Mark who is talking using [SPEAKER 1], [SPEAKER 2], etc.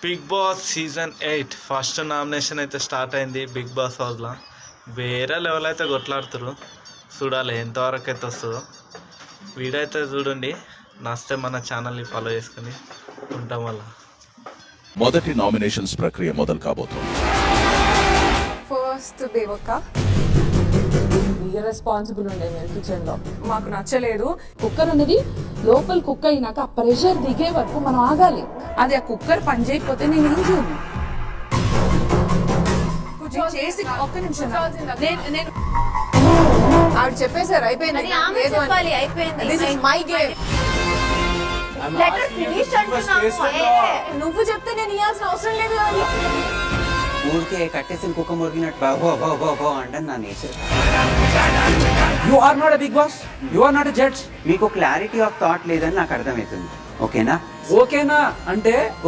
[SPEAKER 1] Big Boss season 8 first nomination అయితే start అయింది. Big Boss హౌస్లో వేరే లెవెల్ అయితే కొట్లాడుతురు. చూడాలి ఎంతవరకు అయితే వస్తుందో. వీడియో అయితే చూడండి, నచ్చితే మన ఛానల్ని ఫాలో చేసుకుని ఉంటాం. వల్ల
[SPEAKER 2] మొదటి నామినేషన్స్ ప్రక్రియ మొదలు కాబోతోంది.
[SPEAKER 3] ఫస్ట్ దేవక్క
[SPEAKER 4] రెస్పాన్సిబుల్ ఉండే మీరు కిచెన్ లో.
[SPEAKER 3] మాకు నచ్చలేదు.
[SPEAKER 4] కుక్కర్ అనేది లోపల కుక్ అయినాక ఆ ప్రెషర్ దిగే వరకు మనం ఆగాలి.
[SPEAKER 3] అది ఆ కుక్కర్ పని చేయకపోతే నేను ఏం చేయను. చేసి ఒక్క నిమిషం నేను ఆవిడ చెప్పేశారు అయిపోయింది. నువ్వు చెప్తే నేను ఇవ్వాల్సిన అవసరం లేదు కదా.
[SPEAKER 5] ఊరికే కట్టేసిన కుక్క మురిగినట్టు బాబో బాబో బాబో అంటే నా nature.
[SPEAKER 6] You are not a big boss. You are not a judge.
[SPEAKER 5] మీకు క్లారిటీ ఆఫ్ థాట్ లేదని నాకు అర్థమవుతుంది. ఓకేనా
[SPEAKER 6] ఓకేనా అంటే